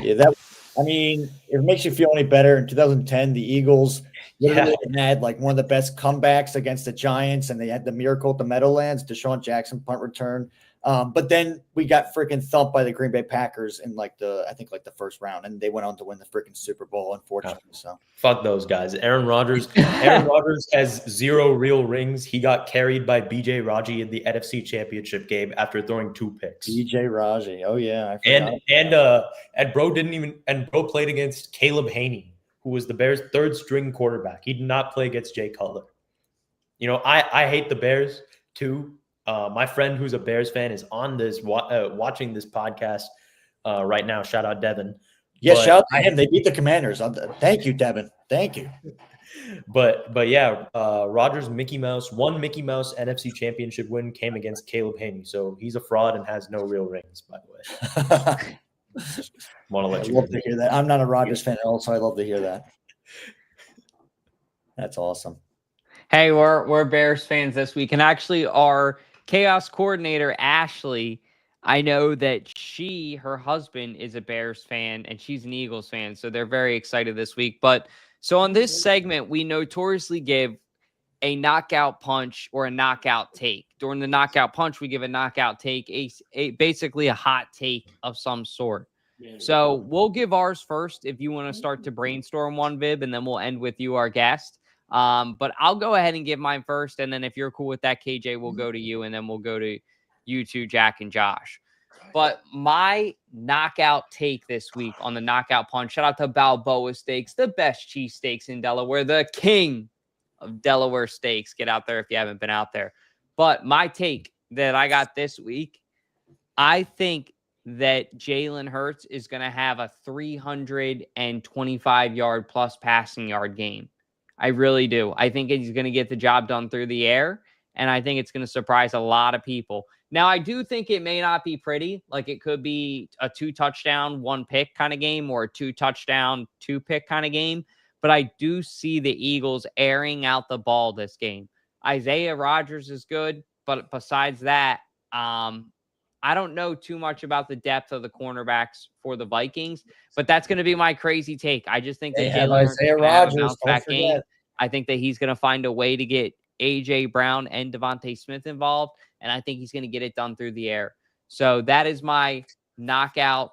G: Yeah, I mean, if it makes you feel any better, in 2010, the Eagles literally had like one of the best comebacks against the Giants, and they had the miracle at the Meadowlands, Deshaun Jackson punt return. But then we got freaking thumped by the Green Bay Packers in like I think the first round, and they went on to win the freaking Super Bowl, unfortunately. So
K: fuck those guys. Aaron Rodgers has 0 real rings. He got carried by BJ Raji in the NFC Championship game after throwing 2 picks.
G: BJ Raji, oh yeah,
K: and bro bro played against Caleb Haney, who was the Bears' 3rd string quarterback. He did not play against Jay Cutler. You know, I hate the Bears too. My friend who's a Bears fan is on this watching this podcast right now. Shout out Devin.
G: Yeah, shout out to him. They beat the Commanders. Thank you, Devin. Thank you.
K: But yeah, Rodgers Mickey Mouse NFC Championship win came against Caleb Haney. So he's a fraud and has no real rings, by the way. Want to let you
G: love to hear that. I'm not a Rodgers fan at all, so I love to hear that. That's awesome.
A: Hey, we're Bears fans this week, and actually our chaos coordinator, Ashley, I know that her husband is a Bears fan and she's an Eagles fan. So they're very excited this week. But so on this segment, we notoriously give a knockout punch or a knockout take. During the knockout punch, we give a knockout take, basically a hot take of some sort. So we'll give ours first if you want to start to brainstorm one, Vib, and then we'll end with you, our guest. But I'll go ahead and give mine first. And then if you're cool with that, KJ, we'll go to you, and then we'll go to you two, Jack and Josh. But my knockout take this week on the knockout punch, shout out to Balboa Steaks, the best cheesesteaks in Delaware, the king of Delaware steaks. Get out there if you haven't been out there. But my take that I got this week, I think that Jalen Hurts is going to have a 325-yard plus passing yard game. I really do. I think he's going to get the job done through the air, and I think it's going to surprise a lot of people. Now, I do think it may not be pretty. Like, it could be a 2-touchdown, 1-pick kind of game, or a 2-touchdown, 2-pick kind of game. But I do see the Eagles airing out the ball this game. Isaiah Rodgers is good, but besides that, I don't know too much about the depth of the cornerbacks for the Vikings, but that's going to be my crazy take. I just think that Jalen Hurts is going to have a bounce-back game. I think that he's going to find a way to get A.J. Brown and Devontae Smith involved, and I think he's going to get it done through the air. So that is my knockout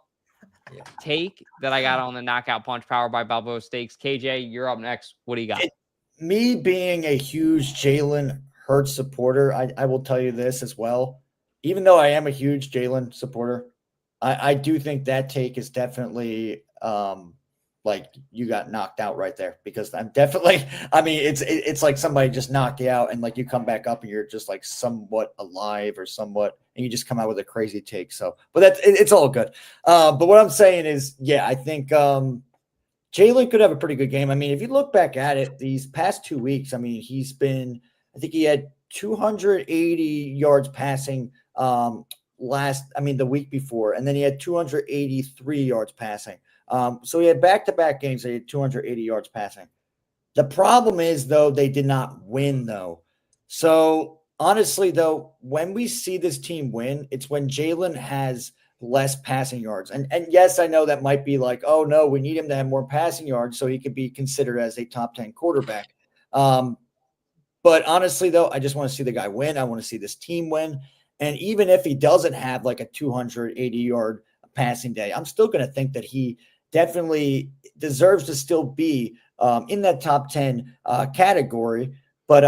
A: take that I got on the knockout punch powered by Balboa Steaks. KJ, you're up next. What do you got?
G: Me being a huge Jalen Hurts supporter, I will tell you this as well. even though I am a huge Jalen supporter, I do think that take is definitely like you got knocked out right there, because I'm definitely, I mean, it's like somebody just knocked you out and like you come back up and you're just like somewhat alive or somewhat, and you just come out with a crazy take. So, but it's all good. But what I'm saying is, yeah, I think Jalen could have a pretty good game. I mean, if you look back at it, these past 2 weeks, I mean, I think he had 280 yards passing the week before, and then he had 283 yards passing. So he had back-to-back games that he had 280 yards passing. The problem is, though, they did not win, though. So honestly, though, when we see this team win, it's when Jalen has less passing yards. And yes, I know that might be like, oh no, we need him to have more passing yards so he could be considered as a top 10 quarterback. But honestly, though, I just want to see the guy win. I want to see this team win. And even if he doesn't have like a 280-yard passing day, I'm still going to think that he definitely deserves to still be in that top 10 category. But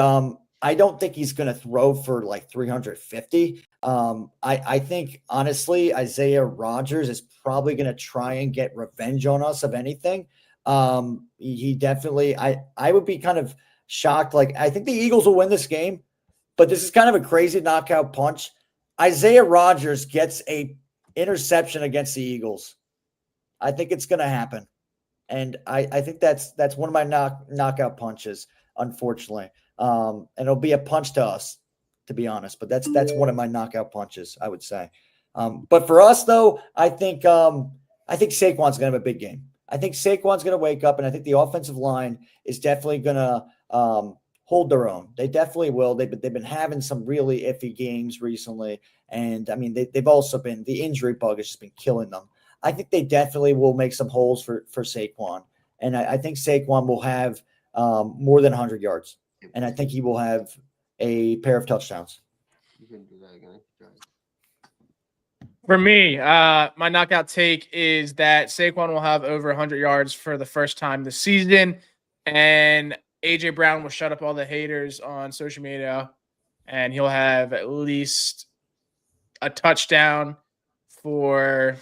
G: I don't think he's going to throw for like 350. I think, honestly, Isaiah Rodgers is probably going to try and get revenge on us, if anything. He definitely, I would be kind of shocked. Like, I think the Eagles will win this game, but this is kind of a crazy knockout punch. Isaiah Rodgers gets a interception against the Eagles. I think it's going to happen. And I think that's one of my knockout punches, unfortunately. And it'll be a punch to us, to be honest, but that's one of my knockout punches, I would say. But for us, though, I think Saquon's going to have a big game. I think Saquon's going to wake up, and I think the offensive line is definitely going to hold their own. They definitely will. They've been having some really iffy games recently, and I mean they've also been, the injury bug has just been killing them. I think they definitely will make some holes for Saquon, and I think Saquon will have more than 100 yards, and I think he will have a pair of touchdowns.
H: You can do that again.
L: For me, my knockout take is that Saquon will have over 100 yards for the first time this season, and AJ Brown will shut up all the haters on social media, and he'll have at least a touchdown for,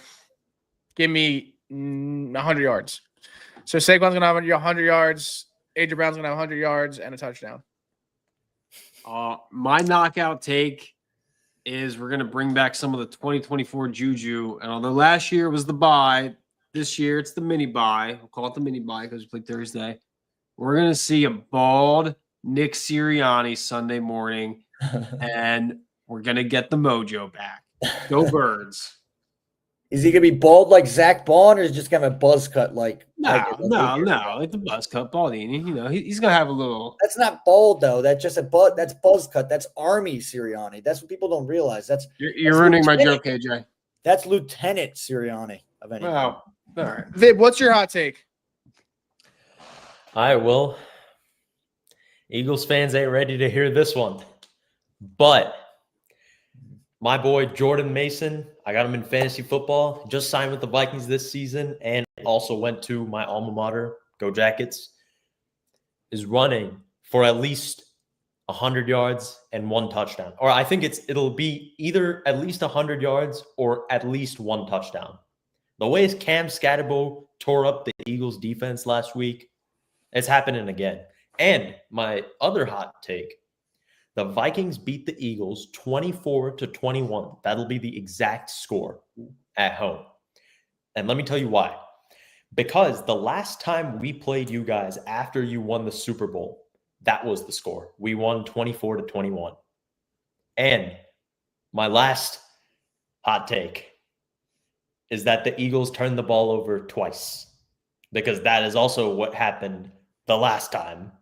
L: give me 100 yards. So Saquon's going to have 100 yards, AJ Brown's going to have 100 yards, and a touchdown.
H: My knockout take is we're going to bring back some of the 2024 juju. And although last year was the bye, this year it's the mini bye. We'll call it the mini bye because we played Thursday. We're going to see a bald Nick Sirianni Sunday morning, and we're going to get the mojo back. Go Birds.
G: Is he going to be bald like Zach Bond, or is he just going to have a buzz cut like?
H: No, like the buzz cut, Baldini. You know, he's going to have a little.
G: That's not bald, though. That's just that's buzz cut. That's Army Sirianni. That's what people don't realize.
H: You're ruining my joke, KJ.
G: That's Lieutenant Sirianni of anything.
H: Wow. All right.
L: Vib, what's your hot take?
K: All right, well, Eagles fans ain't ready to hear this one. But my boy Jordan Mason, I got him in fantasy football, just signed with the Vikings this season and also went to my alma mater, Go Jackets, is running for at least 100 yards and one touchdown. Or I think it'll be either at least 100 yards or at least one touchdown. The way Cam Scatterbo tore up the Eagles defense last week, it's happening again. And my other hot take, the Vikings beat the Eagles 24-21. That'll be the exact score at home. And let me tell you why. Because the last time we played you guys after you won the Super Bowl, that was the score. We won 24-21. And my last hot take is that the Eagles turned the ball over twice. Because that is also what happened the last time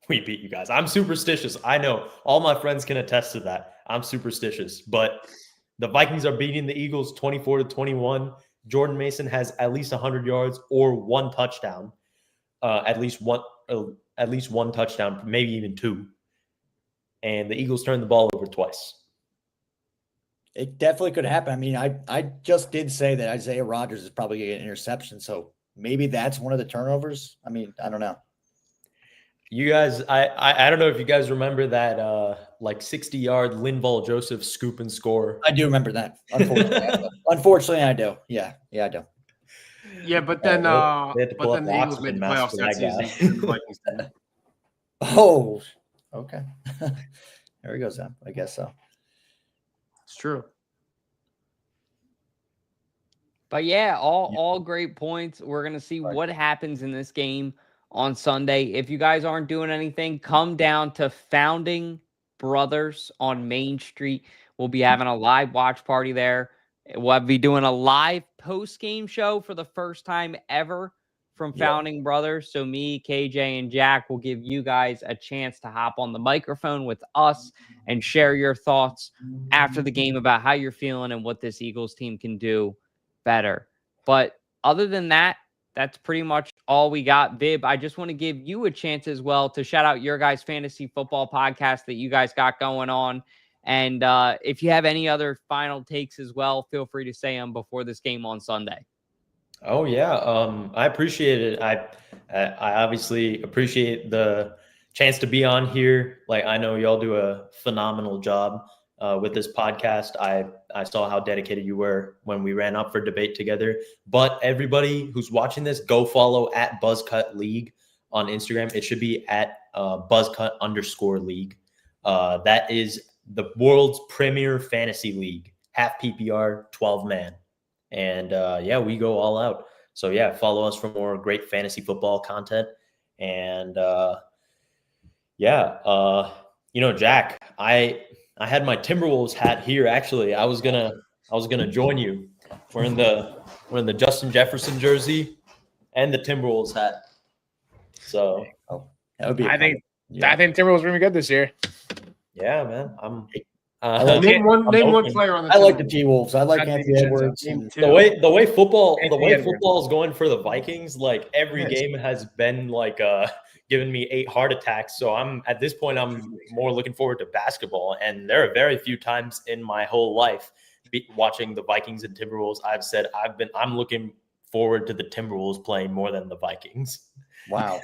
K: we beat you guys. I'm superstitious. I know. All my friends can attest to that. I'm superstitious. But the Vikings are beating the Eagles 24-21. Jordan Mason has at least 100 yards or one touchdown. At least one touchdown, maybe even two. And the Eagles turned the ball over twice.
G: It definitely could happen. I mean, I just did say that Isaiah Rodgers is probably going to get an interception, so maybe that's one of the turnovers. I mean, I don't know.
K: You guys, I don't know if you guys remember that like 60-yard Linval Joseph scoop and score.
G: I do remember that. Unfortunately, I do. Yeah, I do.
H: Yeah, but then
K: they had to pull up
H: the
K: the
H: Eagles made the
K: oxygen mask
H: playoffs
K: for
H: that
K: that guy.
H: season. And the Vikings didn't.
G: Oh, okay. There he goes. Then I guess so.
H: It's true.
A: But yeah, all great points. We're gonna see what happens in this game on Sunday. If you guys aren't doing anything, come down to Founding Brothers on Main Street. We'll be having a live watch party there. We'll be doing a live post-game show for the first time ever from Founding Brothers. So me, KJ, and Jack will give you guys a chance to hop on the microphone with us and share your thoughts after the game about how you're feeling and what this Eagles team can do better. But other than that, that's pretty much all we got. Vib, I just want to give you a chance as well to shout out your guys' fantasy football podcast that you guys got going on. And if you have any other final takes as well, feel free to say them before this game on Sunday.
K: Oh yeah, I appreciate it. I obviously appreciate the chance to be on here. Like, I know y'all do a phenomenal job with this podcast. I saw how dedicated you were when we ran up for debate together. But everybody who's watching this, go follow at Buzzcut League on Instagram. It should be at Buzzcut_League. That is the world's premier fantasy league, half PPR, 12-man. And yeah, we go all out. So yeah, follow us for more great fantasy football content. And yeah, you know, Jack, I had my Timberwolves hat here. Actually, I was gonna join you. We're in the Justin Jefferson jersey and the Timberwolves hat. So
G: that would be.
L: I think Timberwolves are gonna be good this year.
K: Yeah, man. I'm
H: name one player on the
G: I like the T-Wolves. I like Anthony Edwards.
K: The way football is going for the Vikings, like every game has been like giving me 8 heart attacks. So at this point I'm more looking forward to basketball. And there are very few times in my whole life watching the Vikings and Timberwolves I've said I'm looking forward to the Timberwolves playing more than the Vikings.
G: Wow.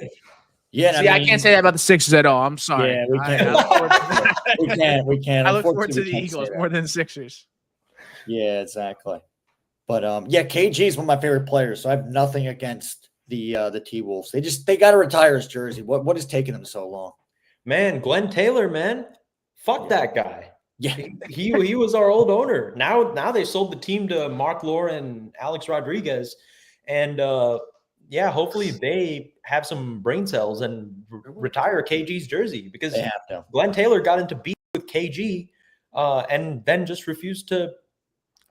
G: Yeah,
L: see, I can't say that about the Sixers at all. I'm sorry.
G: Yeah, we can't. We can't.
L: I look forward to the Eagles more than the Sixers.
G: Yeah, exactly. But yeah, KG is one of my favorite players, so I have nothing against the T-Wolves. They got to retire his jersey. What is taking them so long?
K: Man, Glenn Taylor, man, fuck that guy.
G: Yeah,
K: he was our old owner. Now they sold the team to Mark Lore and Alex Rodriguez, and yeah, hopefully they have some brain cells and retire KG's jersey, because
G: they have to.
K: Glenn Taylor got into beef with KG and then just refused to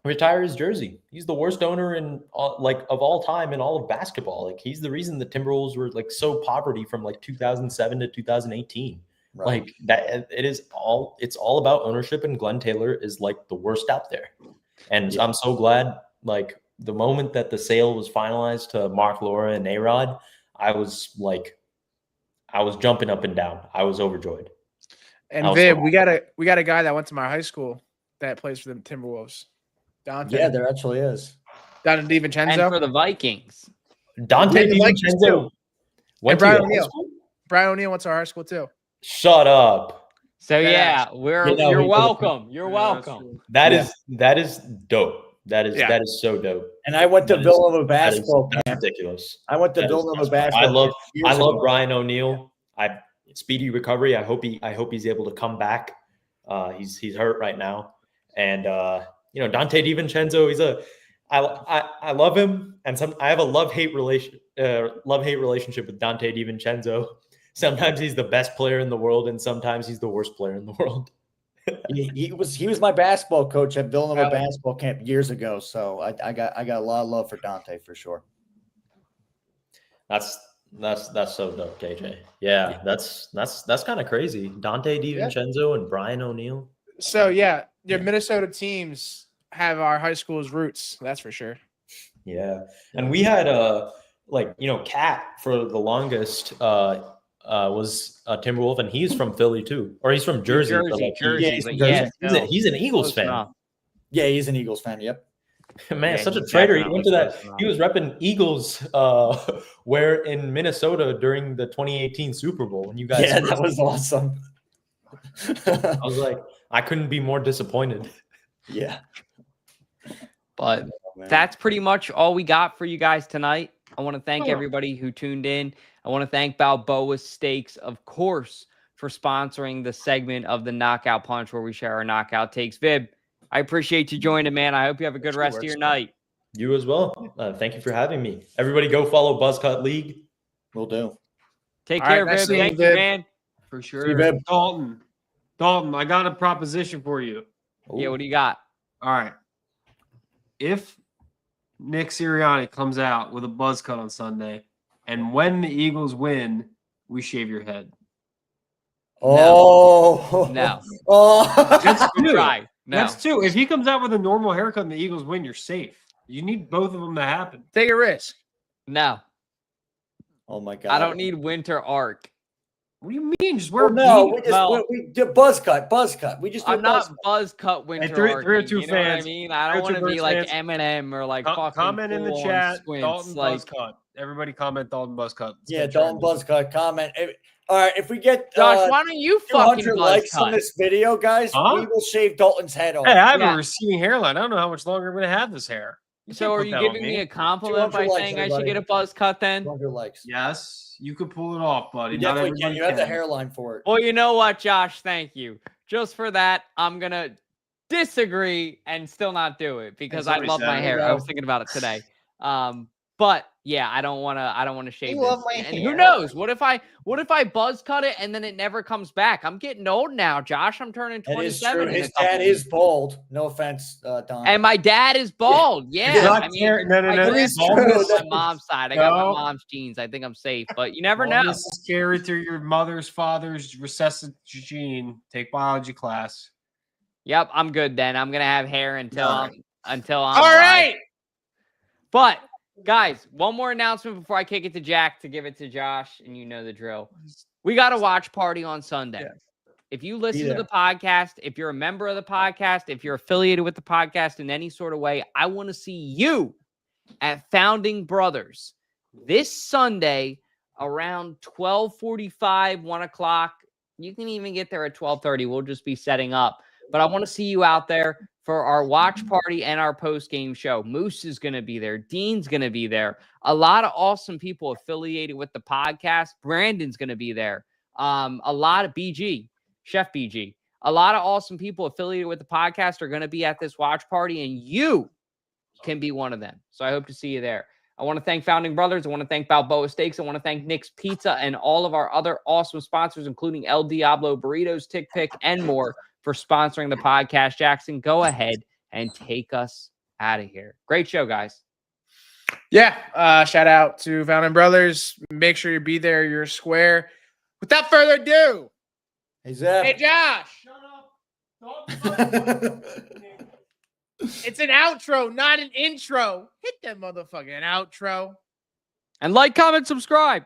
K: retire his jersey. He's the worst owner of all time in all of basketball. Like, he's the reason the Timberwolves were like so poverty from like 2007 to 2018.
G: Right.
K: Like that, it's all about ownership, and Glenn Taylor is like the worst out there. And I'm so glad, like, the moment that the sale was finalized to Mark Lore and A-Rod, I was jumping up and down. I was overjoyed.
L: And Viv, we got a guy that went to my high school that plays for the Timberwolves. Dante.
G: Yeah, there actually is.
L: Dante DiVincenzo.
A: And for the Vikings.
K: Dante DiVincenzo.
L: And Brian O'Neill. Brian O'Neill went to our high school too.
K: Shut up.
A: So yeah, you're welcome. You're welcome.
K: That is dope. That is so dope.
G: And I went to Villanova basketball camp.
K: That's ridiculous.
G: I went to Villanova basketball.
K: I love Brian O'Neill. Speedy recovery. I hope he's able to come back. He's hurt right now. And Dante DiVincenzo, I love him, and I have a love-hate relationship with Dante DiVincenzo. Sometimes he's the best player in the world, and sometimes he's the worst player in the world.
G: he was my basketball coach at Villanova basketball camp years ago. So I got a lot of love for Dante for sure.
K: That's so dope, KJ. Yeah, that's kind of crazy. Dante DiVincenzo and Brian O'Neill.
L: So yeah, your Minnesota teams have our high school's roots. That's for sure.
K: Yeah, and we had Cat for the longest. Was a Timberwolf, and he's from Philly too, or he's from Jersey. He's an Eagles fan.
G: Yeah, he's an Eagles fan. Yep.
K: Man, such a traitor. He went to that. He was repping Eagles wear in Minnesota during the 2018 Super Bowl. And you guys,
G: that was awesome.
K: I was like, I couldn't be more disappointed.
G: Yeah.
A: But
G: man.
A: that's pretty much all we got for you guys tonight. I want to thank everybody who tuned in. I want to thank Balboa Steaks, of course, for sponsoring the segment of the Knockout Punch where we share our knockout takes. Vib, I appreciate you joining, man. I hope you have a good rest of your night.
K: You as well. Thank you for having me. Everybody go follow Buzzcut League.
G: Will do.
A: Take
F: All
A: care,
F: right,
A: Vib.
F: nice
A: Thank
F: seeing
A: you,
F: you, Vib.
A: man.
H: For
G: See
H: sure.
G: you, Vib.
H: Dalton, I got a proposition for you.
A: Yeah, what do you got?
H: All right. If Nick Sirianni comes out with a buzz cut on Sunday, and when the Eagles win, we shave your head.
G: Oh.
A: No.
G: Oh.
H: That's
A: Good
H: two.
A: try. No.
H: That's two. If he comes out with a normal haircut and the Eagles win, you're safe. You need both of them to happen.
L: Take a risk.
A: No.
G: Oh my God.
A: I don't need winter arc.
H: What do you mean? Just wear
G: no,
H: beanie.
G: we just we did buzz cut. We just
A: I'm
G: do
A: not
G: cut.
A: buzz cut winter
H: Hey,
A: 302
H: 302
A: you know what I
H: fans,
A: mean? I don't want to
H: 302
A: be like
H: Birds
A: Eminem or like fucking
H: comment in the
A: full-on
H: chat.
A: squints.
H: Dalton
A: Like,
H: buzz cut. Everybody comment Dalton buzz cut. Let's
G: Yeah,
H: get
G: Dalton
H: trending.
G: buzz cut. Comment. All right, if we get
A: Josh, why don't you fucking
G: 200
A: buzz
G: likes
A: cut?
G: on this video, guys,
H: Huh?
G: we will shave Dalton's head off.
H: Hey, I have
A: Yeah.
H: a receding hairline. I don't know how much longer I'm going to have this hair.
A: So are you giving me a compliment
G: 200
A: by
G: likes,
A: saying I should
G: everybody.
A: get a buzz cut then?
G: 200 likes.
H: Yes, you could pull it off, buddy.
G: You
H: Not
G: definitely can.
H: everybody
G: You have the
H: can.
G: hairline for it.
A: Well, you know what, Josh? Thank you. Just for that, I'm going to disagree and still not do it because I
H: somebody
A: love
H: said
A: my
H: it.
A: hair. I was thinking about it today. But yeah, I don't want to shave
G: love
A: this.
G: my
A: And
G: hair.
A: who knows? What if I buzz cut it and then it never comes back? I'm getting old now, Josh. I'm turning
G: That is
A: 27.
G: true.
A: in
G: His
A: a couple
G: dad is
A: weeks.
G: bald. No offense, Don.
A: And my dad is bald. Yeah.
H: not
A: I mean,
H: care- no, no,
A: my
H: no.
A: dad's
G: It's true.
A: on my mom's side. I got
H: No.
A: my mom's genes. I think I'm safe, but you never know.
H: This is carried through your mother's, father's recessive gene. Take biology class.
A: Yep, I'm good then. I'm gonna have hair until
G: All
A: I'm
L: All right.
A: But guys, one more announcement before I kick it to Jack to give it to Josh, and you know the drill. We got a watch party on Sunday.
L: Yeah.
A: If you listen to
G: there.
A: the podcast, if you're a member of the podcast, if you're affiliated with the podcast in any sort of way, I want to see you at Founding Brothers this Sunday around 12:45, 1 o'clock. You can even get there at 12:30. We'll just be setting up. But I want to see you out there for our watch party and our post-game show. Moose is going to be there. Dean's going to be there. A lot of awesome people affiliated with the podcast. Brandon's going to be there. A lot of BG, Chef BG. A lot of awesome people affiliated with the podcast are going to be at this watch party, and you can be one of them. So I hope to see you there. I want to thank Founding Brothers. I want to thank Balboa Steaks. I want to thank Nick's Pizza and all of our other awesome sponsors, including El Diablo Burritos, Tick Pick, and more for sponsoring the podcast. Jackson, go ahead and take us out of here. Great show, guys.
L: Yeah. Shout out to Founding Brothers. Make sure you be there. You're square. Without further ado,
G: Hey, Zeb.
L: hey, Josh. It's an outro, not an intro. Hit that motherfucking outro.
A: And like, comment, subscribe.